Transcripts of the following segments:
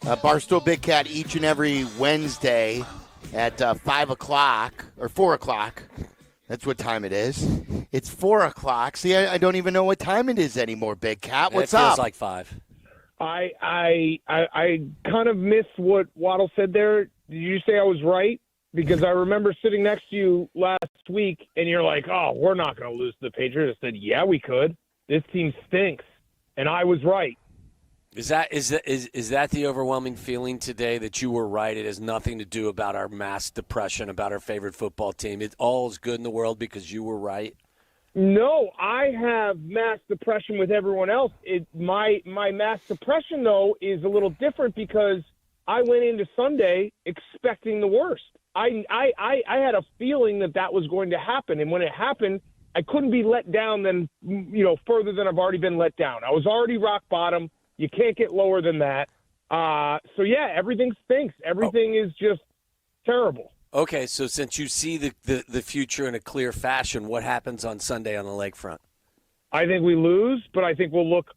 Barstool Big Cat each and every Wednesday at 5 o'clock or 4 o'clock. That's what time it is. It's 4 o'clock. See, I don't even know what time it is anymore, Big Cat. What's it feels up? like 5. I kind of missed what Waddle said there. Did you say I was right? Because I remember sitting next to you last week, and you're like, oh, we're not going to lose to the Patriots. I said, yeah, we could. This team stinks. And I was right. Is that the overwhelming feeling today that you were right? It has nothing to do about our mass depression, about our favorite football team. It all is good in the world because you were right? No, I have mass depression with everyone else. My mass depression, though, is a little different because I went into Sunday expecting the worst. I had a feeling that was going to happen, and when it happened, I couldn't be let down further than I've already been let down. I was already rock bottom. You can't get lower than that. So yeah, everything stinks. Everything is just terrible. Okay, so since you see the future in a clear fashion, what happens on Sunday on the lakefront? I think we lose, but I think we'll look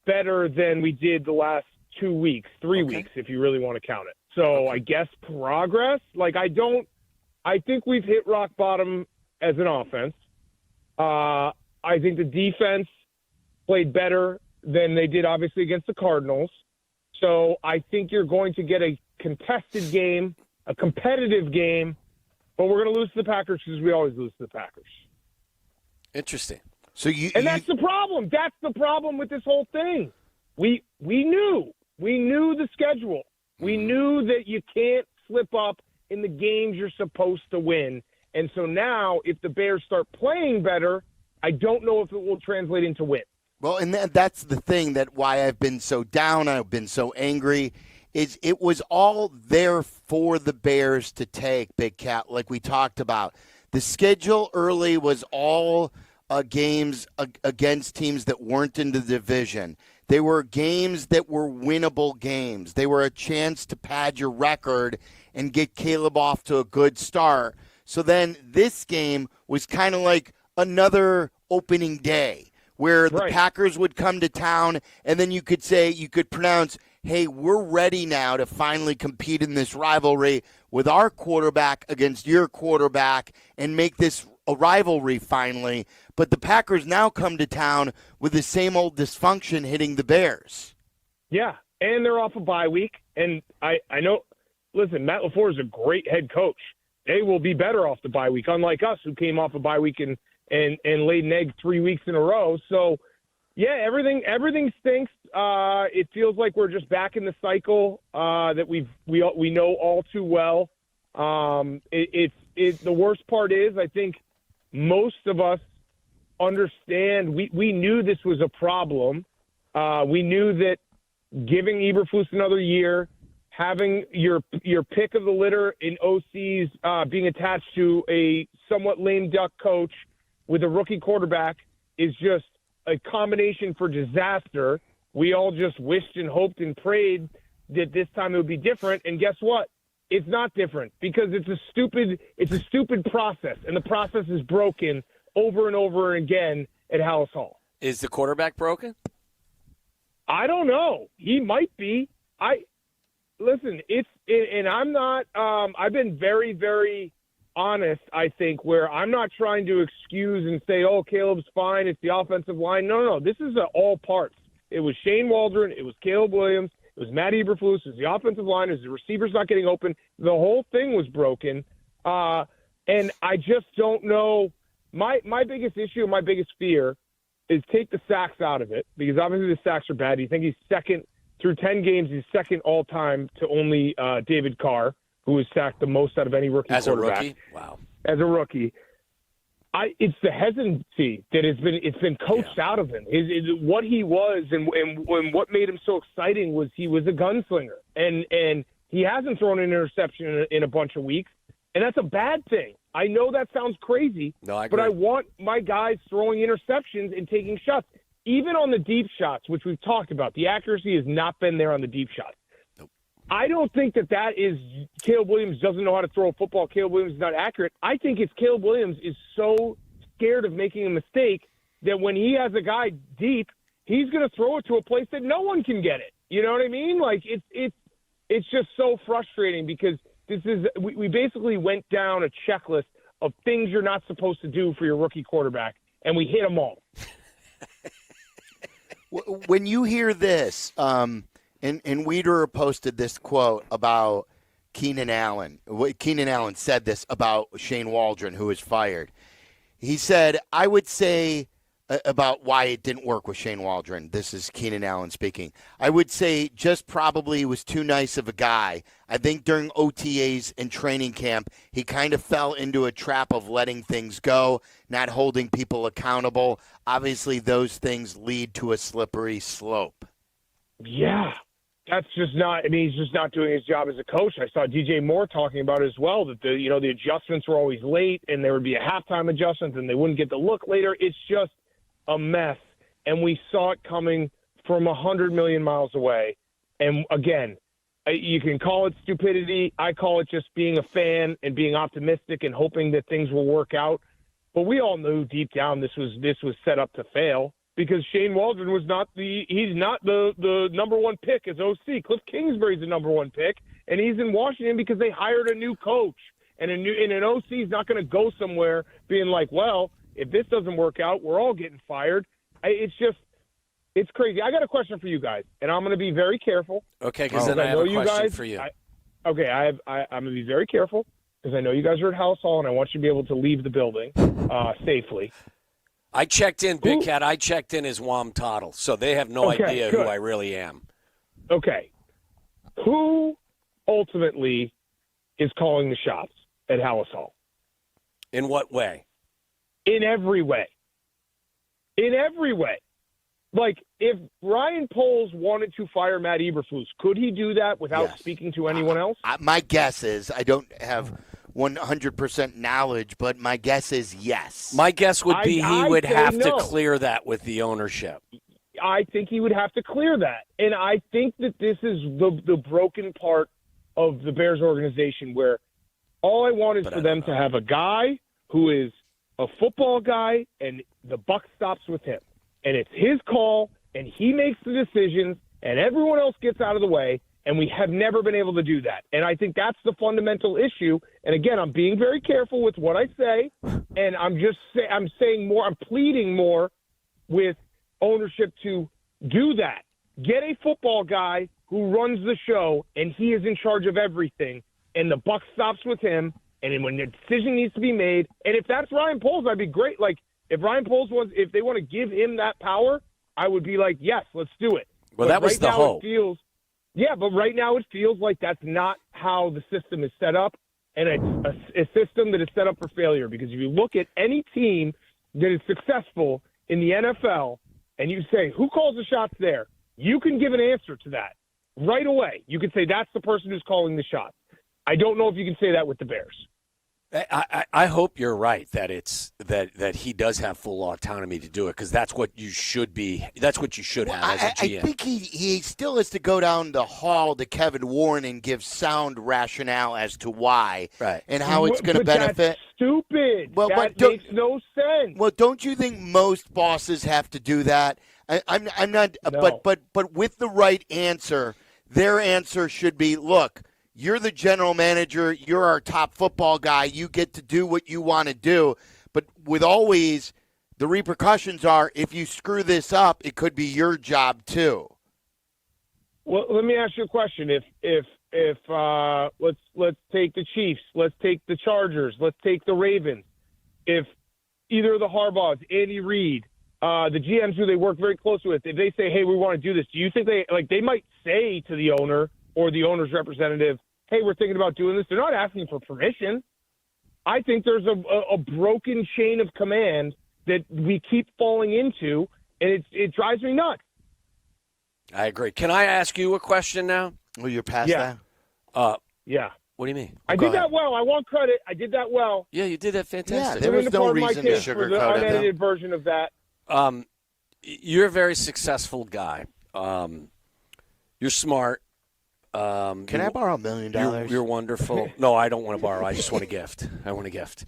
better than we did the last 2 weeks, 3 weeks, if you really want to count it. So I guess progress. I think we've hit rock bottom as an offense. I think the defense played better than they did, obviously, against the Cardinals. So I think you're going to get a contested game, a competitive game, but we're going to lose to the Packers because we always lose to the Packers. Interesting. That's the problem. That's the problem with this whole thing. We knew the schedule. We knew that you can't slip up in the games you're supposed to win. And so now, if the Bears start playing better, I don't know if it will translate into win. Well, and that's the thing that why I've been so down, I've been so angry, is it was all there for the Bears to take, Big Cat, like we talked about. The schedule early was all games against teams that weren't in the division. They were games that were winnable games. They were a chance to pad your record and get Caleb off to a good start. So then this game was kind of like another opening day where the Packers would come to town, and then you could pronounce, hey, we're ready now to finally compete in this rivalry with our quarterback against your quarterback and make this a rivalry finally. But the Packers now come to town with the same old dysfunction hitting the Bears. Yeah, and they're off a bye week. And I know, listen, Matt LaFleur is a great head coach. They will be better off the bye week, unlike us who came off a bye week and laid an egg 3 weeks in a row. So, yeah, everything stinks. It feels like we're just back in the cycle that we know all too well. The worst part is I think most of us understand. We knew this was a problem. We knew that giving Eberflus another year, having your pick of the litter in OCs being attached to a somewhat lame duck coach with a rookie quarterback is just a combination for disaster. We all just wished and hoped and prayed that this time it would be different. And guess what? It's not different because it's a stupid process, and the process is broken over and over again at Halas Hall. Is the quarterback broken? I don't know. He might be. Listen. And I'm not. I've been very, very honest, I think, where I'm not trying to excuse and say, oh, Caleb's fine, it's the offensive line. No. This is all parts. It was Shane Waldron. It was Caleb Williams. It was Matt Eberflus. It was the offensive line. It was the receivers not getting open. The whole thing was broken. And I just don't know. My biggest issue and my biggest fear is take the sacks out of it, because obviously the sacks are bad. You think he's second through 10 games. He's second all time to only David Carr, who was sacked the most out of any rookie quarterback. As a rookie? Wow. As a rookie. It's the hesitancy that it's been coached out of him. What he was and what made him so exciting was he was a gunslinger. And he hasn't thrown an interception in a bunch of weeks, and that's a bad thing. I know that sounds crazy, but I want my guys throwing interceptions and taking shots. Even on the deep shots, which we've talked about, the accuracy has not been there on the deep shots. Nope. I don't think that is Caleb Williams doesn't know how to throw a football. Caleb Williams is not accurate. I think it's Caleb Williams is so scared of making a mistake that when he has a guy deep, he's going to throw it to a place that no one can get it. You know what I mean? Like it's just so frustrating because we basically went down a checklist of things you're not supposed to do for your rookie quarterback, and we hit them all. When you hear this, and Weider posted this quote about Keenan Allen. Keenan Allen said this about Shane Waldron, who was fired. He said, I would say about why it didn't work with Shane Waldron. This is Keenan Allen speaking. I would say just probably was too nice of a guy. I think during OTAs and training camp, he kind of fell into a trap of letting things go, not holding people accountable. Obviously, those things lead to a slippery slope. Yeah. That's just not. I mean, he's just not doing his job as a coach. I saw DJ Moore talking about it as well. That the adjustments were always late, and there would be a halftime adjustment, and they wouldn't get the look later. It's just a mess, and we saw it coming from 100 million miles away. And again, you can call it stupidity. I call it just being a fan and being optimistic and hoping that things will work out. But we all knew deep down this was set up to fail. Because Shane Waldron was he's not the number one pick as OC. Cliff Kingsbury's the number one pick, and he's in Washington because they hired a new coach. And an OC is not going to go somewhere being like, well, if this doesn't work out, we're all getting fired. It's crazy. I got a question for you guys, and I'm going to be very careful. Okay, because then I have a question for you. I'm going to be very careful because I know you guys are at Halas Hall, and I want you to be able to leave the building safely. I checked in, Big Cat. I checked in as Wam Toddle, so they have no idea who I really am. Okay. Who ultimately is calling the shots at Halas Hall? In what way? In every way. In every way. Like, if Ryan Poles wanted to fire Matt Eberflus, could he do that without speaking to anyone else? My guess is, I don't have 100% knowledge, but my guess is yes. My guess would be he would have to clear that with the ownership. I think he would have to clear that. And I think that this is the broken part of the Bears organization where all I want is for them to have a guy who is a football guy and the buck stops with him. And it's his call, and he makes the decisions, and everyone else gets out of the way, and we have never been able to do that. And I think that's the fundamental issue. And, again, I'm being very careful with what I say, and I'm saying more. I'm pleading more with ownership to do that. Get a football guy who runs the show, and he is in charge of everything, and the buck stops with him, and then when the decision needs to be made, and if that's Ryan Poles, I'd be great. Like, if Ryan Poles if they want to give him that power, I would be like, yes, let's do it. Well, that was the hope. But right now it feels like that's not how the system is set up, and it's a system that is set up for failure. Because if you look at any team that is successful in the NFL and you say, who calls the shots there? You can give an answer to that right away. You can say that's the person who's calling the shots. I don't know if you can say that with the Bears. I hope you're right that it's that he does have full autonomy to do it, because that's what you should be. That's what you should have as a GM. I think he still has to go down the hall to Kevin Warren and give sound rationale as to why and how it's going to benefit. That's stupid. Well, that makes no sense. Well, don't you think most bosses have to do that? I'm not. No. But with the right answer, their answer should be, look. You're the general manager. You're our top football guy. You get to do what you want to do. But with always, the repercussions are if you screw this up, it could be your job too. Well, let me ask you a question. If let's take the Chiefs, let's take the Chargers, let's take the Ravens. If either of the Harbaughs, Andy Reid, the GMs who they work very closely with, if they say, "Hey, we want to do this," do you think they might say to the owner or the owner's representative, hey, we're thinking about doing this? They're not asking for permission. I think there's a broken chain of command that we keep falling into, and it drives me nuts. I agree. Can I ask you a question now? Well, you're past that? Yeah. What do you mean? I did that well. I want credit. I did that well. Yeah, you did that fantastic. Yeah, there was no reason to sugarcoat it. The unedited version of that. You're a very successful guy. You're smart. Can I borrow $1 million? You're wonderful. No, I don't want to borrow. I just want a gift. I want a gift.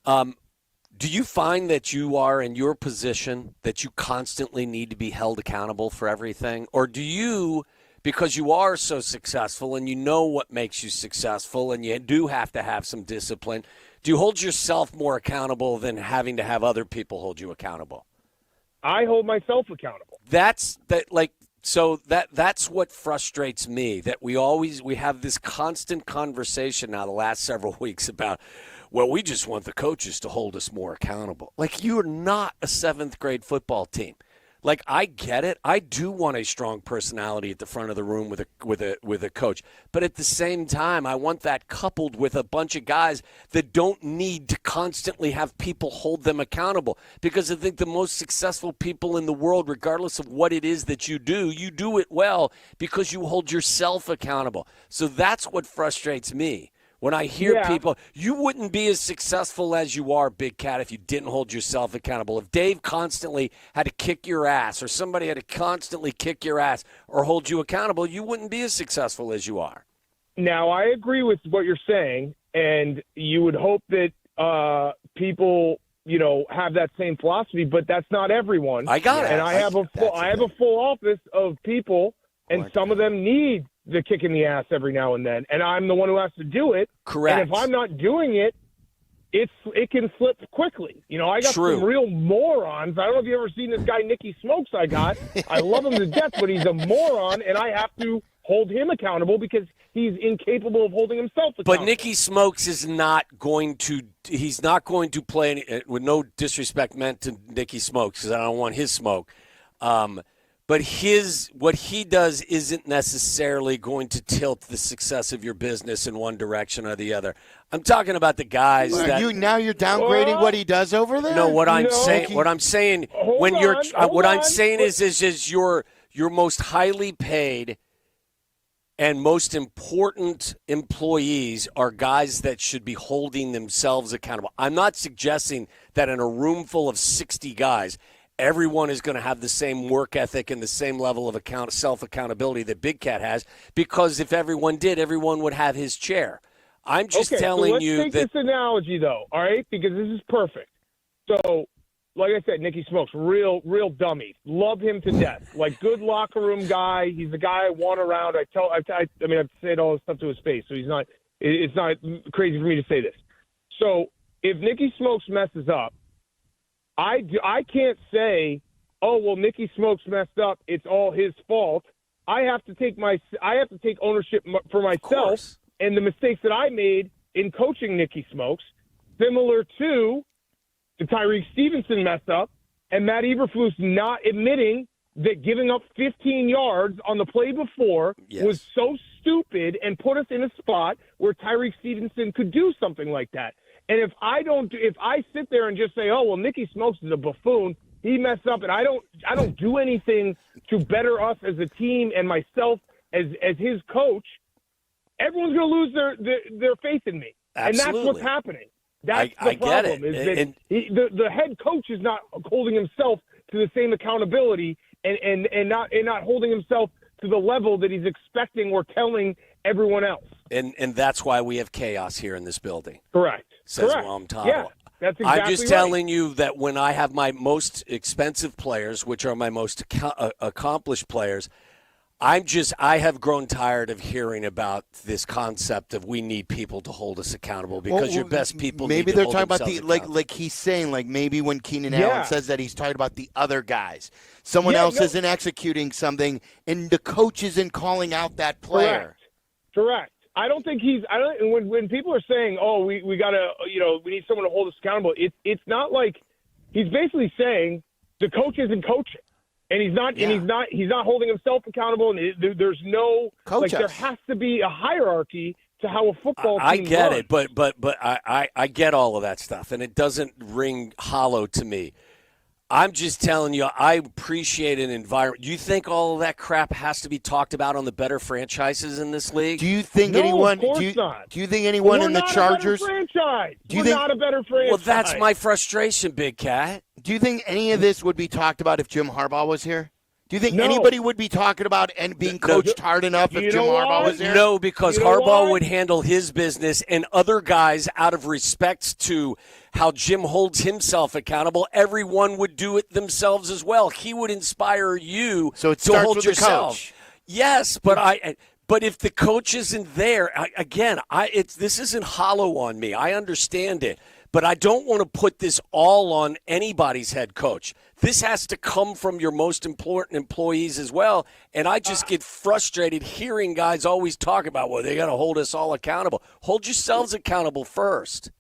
Do you find that you are in your position that you constantly need to be held accountable for everything? Or do you because you are so successful and you know what makes you successful and you do have to have some discipline, do you hold yourself more accountable than having to have other people hold you accountable? I hold myself accountable. That's what frustrates me, that we have this constant conversation now the last several weeks about, well, we just want the coaches to hold us more accountable. Like, you're not a 7th grade football team. Like, I get it. I do want a strong personality at the front of the room with a coach. But at the same time, I want that coupled with a bunch of guys that don't need to constantly have people hold them accountable. Because I think the most successful people in the world, regardless of what it is that you do it well because you hold yourself accountable. So that's what frustrates me. When I hear people, you wouldn't be as successful as you are, Big Cat, if you didn't hold yourself accountable. If Dave constantly had to kick your ass or somebody had to constantly kick your ass or hold you accountable, you wouldn't be as successful as you are. Now, I agree with what you're saying, and you would hope that people, have that same philosophy, but that's not everyone. I got it. And I have a full office of people, and some of them need the kick in the ass every now and then, and I'm the one who has to do it. Correct. And if I'm not doing it, it can slip quickly. I got True. some real morons. I don't know if you've ever seen this guy, Nicky Smokes, I love him to death, but he's a moron, and I have to hold him accountable because he's incapable of holding himself accountable. But Nicky Smokes is not going to – he's not going to play any, with no disrespect meant to Nicky Smokes because I don't want his smoke. But what he does isn't necessarily going to tilt the success of your business in one direction or the other. I'm talking about the guys that you're downgrading what he does over there. No, what I'm saying is your most highly paid and most important employees are guys that should be holding themselves accountable. I'm not suggesting that in a room full of 60 guys, everyone is going to have the same work ethic and the same level of self-accountability that Big Cat has, because if everyone did, everyone would have his chair. I'm just telling you that... let's take this analogy, though, all right? Because this is perfect. So, like I said, Nicky Smokes, real dummy. Love him to death. Like, good locker room guy. He's the guy I want around. I have said all this stuff to his face, so it's not crazy for me to say this. So, if Nicky Smokes messes up, I can't say, oh, well, Nicky Smokes messed up, it's all his fault. I have to take ownership for myself and the mistakes that I made in coaching Nicky Smokes, similar to the Tyreek Stevenson mess up and Matt Eberflus not admitting that giving up 15 yards on the play before was so stupid and put us in a spot where Tyreek Stevenson could do something like that. And if I sit there and just say, oh, well, Nicky Smokes is a buffoon, he messed up, and I don't do anything to better us as a team and myself as his coach, everyone's going to lose their faith in me. Absolutely. And that's what's happening. That's the problem. Is that the head coach is not holding himself to the same accountability and not holding himself to the level that he's expecting or telling everyone else. And that's why we have chaos here in this building. Correct. Says Mom Tom. Yeah, that's exactly I'm just telling you that when I have my most expensive players, which are my most accomplished players, I have grown tired of hearing about this concept of we need people to hold us accountable because your best people maybe need to they're hold talking about themselves like he's saying, like maybe when Keenan Allen says that, he's talking about the other guys. Someone else isn't executing something, and the coach isn't calling out that player. Correct. I don't think when people are saying, oh, we gotta, we need someone to hold us accountable, it's not like he's basically saying the coach isn't coaching. And he's not holding himself accountable, and there's no there has to be a hierarchy to how a football team I get runs. it, but I get all of that stuff, and it doesn't ring hollow to me. I'm just telling you, I appreciate an environment. Do you think all of that crap has to be talked about on the better franchises in this league? Do you think anyone? Do you think anyone in the Chargers? We're not a better franchise. Well, that's my frustration, Big Cat. Do you think any of this would be talked about if Jim Harbaugh was here? Do you think anybody would be talking about and being coached hard enough if Jim Harbaugh was here? No, because Harbaugh would handle his business, and other guys, out of respect to how Jim holds himself accountable, everyone would do it themselves as well. He would inspire you to hold with yourself. The coach. Yes, but if the coach isn't there, this isn't hollow on me. I understand it, but I don't want to put this all on anybody's head coach. This has to come from your most important employees as well, and I just get frustrated hearing guys always talk about, well, they got to hold us all accountable. Hold yourselves accountable first.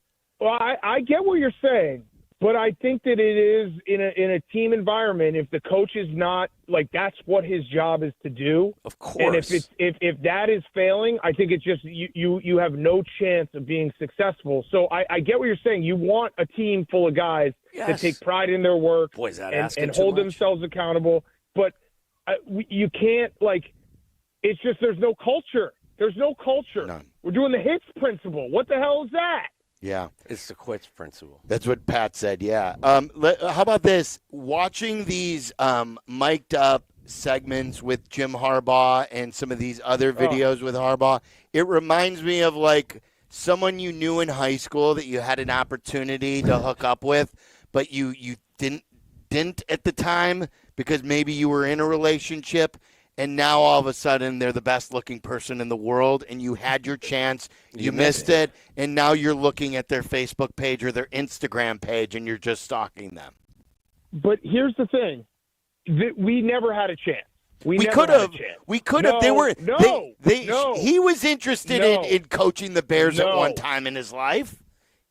Well, I get what you're saying, but I think that it is in a team environment. If the coach is not like, that's what his job is to do. Of course. And if that is failing, I think it's just you have no chance of being successful. So I get what you're saying. You want a team full of guys that take pride in their work and hold themselves accountable. But you can't, like, it's just there's no culture. There's no culture. None. We're doing the hits principle. What the hell is that? Yeah. It's the quits principle. That's what Pat said, yeah. How about this? Watching these mic'd up segments with Jim Harbaugh and some of these other videos with Harbaugh, it reminds me of, like, someone you knew in high school that you had an opportunity to hook up with, but you didn't at the time because maybe you were in a relationship. And now all of a sudden they're the best looking person in the world, and you had your chance, you missed it, and now you're looking at their Facebook page or their Instagram page, and you're just stalking them. But here's the thing: we never had a chance. We could have. We could have. They were. No. He was interested in coaching the Bears at one time in his life.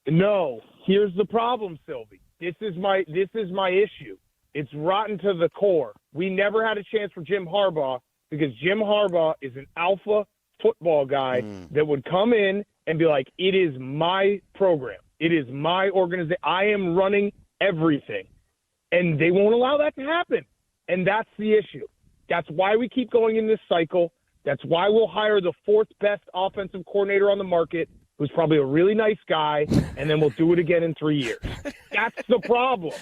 No. Here's the problem, Silvy. This is my issue. It's rotten to the core. We never had a chance for Jim Harbaugh because Jim Harbaugh is an alpha football guy that would come in and be like, it is my program. It is my organization. I am running everything. And they won't allow that to happen. And that's the issue. That's why we keep going in this cycle. That's why we'll hire the fourth best offensive coordinator on the market, who's probably a really nice guy, and then we'll do it again in 3 years. That's the problem.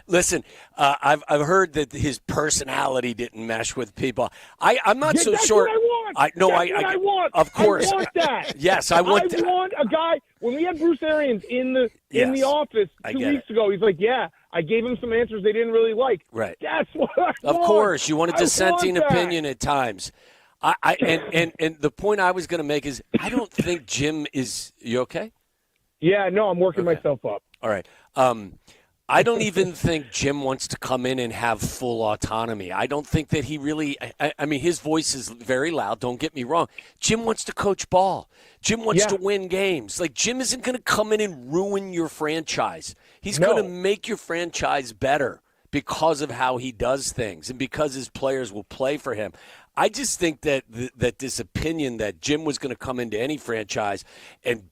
Listen, I've heard that his personality didn't mesh with people. I'm not so sure. That's what I want. Of course. I want that. Yes, I want a guy. When we had Bruce Arians in the office 2 weeks ago, he's like, yeah, I gave him some answers they didn't really like. Right. That's what I want. Of course, you want a dissenting opinion at times. And the point I was going to make is I don't think Jim is. You okay? Yeah, no, I'm working myself up. All right. I don't even think Jim wants to come in and have full autonomy. I don't think that he really – I mean, his voice is very loud. Don't get me wrong. Jim wants to coach ball. Jim wants to win games. Like, Jim isn't going to come in and ruin your franchise. He's going to make your franchise better because of how he does things and because his players will play for him. I just think that that this opinion that Jim was going to come into any franchise and,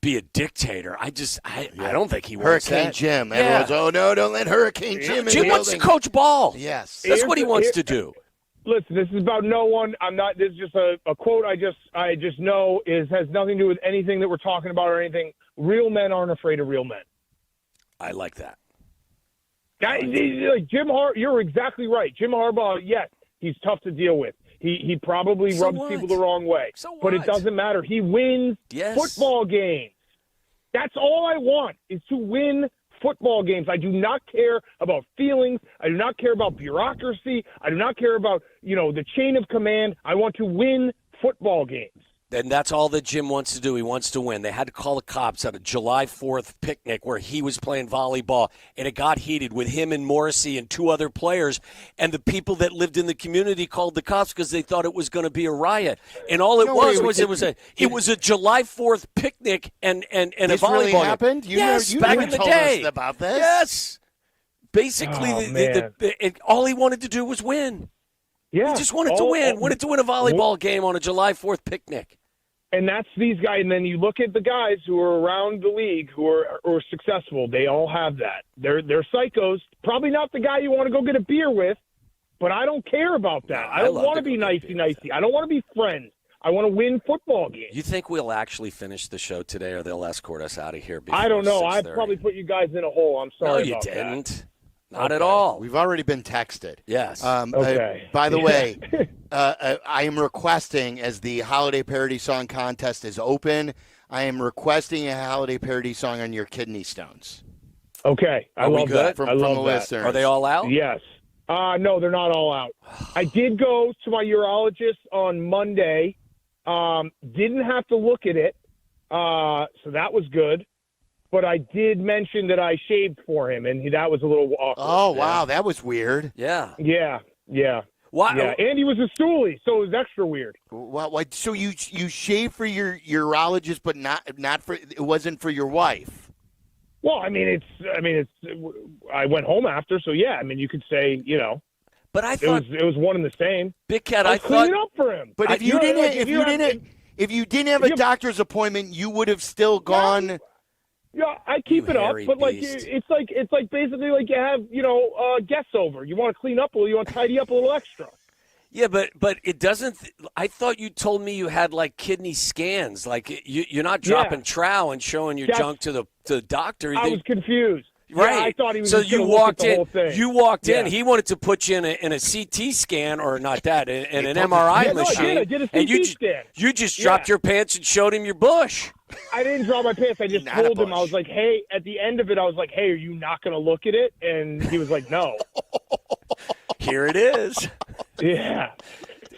be a dictator. I don't think he wants Hurricane that. Jim. Everyone's, no, don't let Hurricane Jim in. Jim wants to coach ball. Yes. That's what he wants to do. Listen, this is about no one. I'm not. This is just a quote. I just know has nothing to do with anything that we're talking about or anything. Real men aren't afraid of real men. I like that. You're exactly right. Jim Harbaugh, yes, he's tough to deal with. He probably rubs people the wrong way. But it doesn't matter. He wins football games. That's all I want is to win football games. I do not care about feelings. I do not care about bureaucracy. I do not care about, the chain of command. I want to win football games. And that's all that Jim wants to do. He wants to win. They had to call the cops at a July 4th picnic where he was playing volleyball, and it got heated with him and Morrissey and two other players. And the people that lived in the community called the cops because they thought it was going to be a riot. And all it was a July 4th picnic and a volleyball. This really happened? Yes, you back in the day. Us about this? Yes. Basically, all he wanted to do was win. Yeah. He just wanted to win. Wanted to win a volleyball game on a July 4th picnic. And that's these guys. And then you look at the guys who are around the league who are successful. They all have that. They're psychos. Probably not the guy you want to go get a beer with, but I don't care about that. I don't want to be nicey-nicey. I don't want to be friends. I want to win football games. You think we'll actually finish the show today, or they'll escort us out of here before I don't know. 6:30? I probably put you guys in a hole. I'm sorry about that. No, you didn't. Not at all. We've already been texted. Yes. Okay. By the way, I am requesting, as the holiday parody song contest is open, I am requesting a holiday parody song on your kidney stones. Okay. I love that. From I love the that. listeners. Are they all out? Yes. No, they're not all out. I did go to my urologist on Monday. Didn't have to look at it, so that was good. But I did mention that I shaved for him, and that was a little awkward. Oh, wow, that was weird. Yeah. Yeah. Why? Yeah, and he was a stoolie, so it was extra weird. What? So you shaved for your urologist, but not for it wasn't for your wife. Well, I mean, I went home after, so yeah. I mean, you could say, But I thought it was one and the same. Big Cat. I I was cleaning thought. up for him. But if you didn't have a doctor's appointment, you would have still gone. Yeah, I keep it up, hairy but beast. it's like basically like you have guests over. You want to clean up a little, you want to tidy up a little extra. Yeah, but it doesn't. I thought you told me you had like kidney scans. Like you're not dropping trowel and showing your junk to the doctor. I was confused. Right. Yeah, I thought he was so just you gonna look at walked the in. whole thing. You walked in. Yeah. He wanted to put you in a CT scan, or not that, in an MRI machine. I did a CT and scan. You just dropped your pants and showed him your bush. I didn't drop my pants. I just told him. I was like, "Hey." At the end of it, I was like, "Hey, are you not going to look at it?" And he was like, "No." Here it is. Yeah.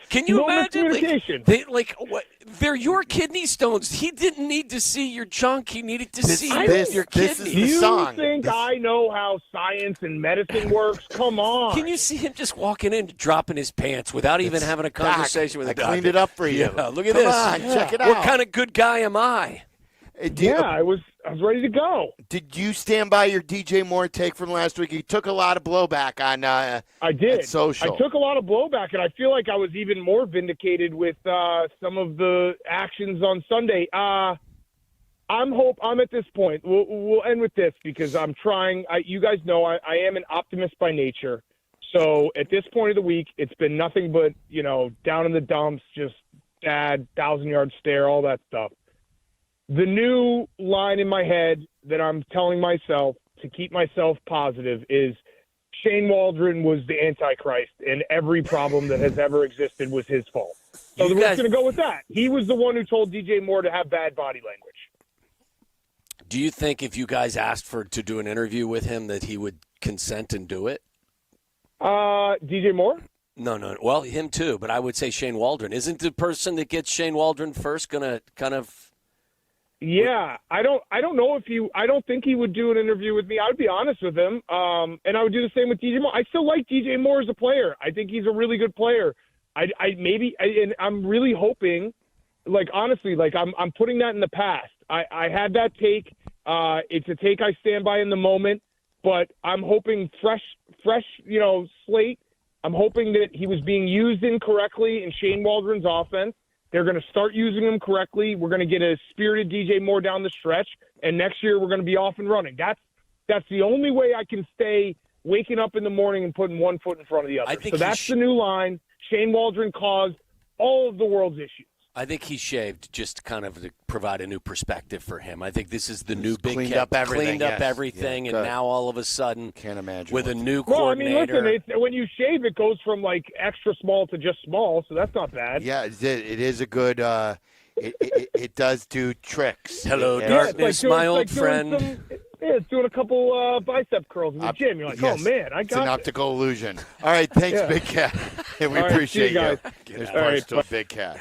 Can you imagine? Miscommunication. They're your kidney stones. He didn't need to see your junk. He needed to see your this kidney. is Do the you song. think I know how science and medicine works? Come on. Can you see him just walking in, dropping his pants without even having a conversation with I a doctor? cleaned it up for you. Yeah, look at Come this. on, check it out. What kind of good guy am I? I was ready to go. Did you stand by your DJ Moore take from last week? He took a lot of blowback on. I did. On social. I took a lot of blowback, and I feel like I was even more vindicated with some of the actions on Sunday. I'm at this point. We'll end with this because I'm trying. You guys know I am an optimist by nature. So at this point of the week, it's been nothing but down in the dumps, just bad 1,000-yard stare, all that stuff. The new line in my head that I'm telling myself to keep myself positive is Shane Waldron was the Antichrist, and every problem that has ever existed was his fault. So we're going to go with that. He was the one who told DJ Moore to have bad body language. Do you think if you guys asked to do an interview with him that he would consent and do it? DJ Moore? No. Well, him too, but I would say Shane Waldron. Isn't the person that gets Shane Waldron first going to kind of... Yeah, I don't know I don't think he would do an interview with me. I would be honest with him. And I would do the same with DJ Moore. I still like DJ Moore as a player. I think he's a really good player. And I'm really hoping, honestly, I'm putting that in the past. I had that take. It's a take I stand by in the moment, but I'm hoping fresh, slate. I'm hoping that he was being used incorrectly in Shane Waldron's offense. They're going to start using him correctly. We're going to get a spirited DJ Moore down the stretch, and next year we're going to be off and running. That's the only way I can stay waking up in the morning and putting one foot in front of the other. So that's the new line. Shane Waldron caused all of the world's issues. I think he shaved just to kind of to provide a new perspective for him. I think this is the new Big cleaned Cat. up everything, Cleaned up yes. everything, Yeah, and now all of a sudden, can't imagine with a new Well, I coordinator. mean, listen, when you shave, it goes from extra small to just small, so that's not bad. Yeah, it is a good. It does do tricks. Hello, It- darkness, my old friend. It's doing a couple bicep curls in the gym. You're like, yes, oh, man, it's an optical illusion. All right, thanks, Big Cat. We All right, appreciate see you guys. you. There's All right, Barstool Big Cat.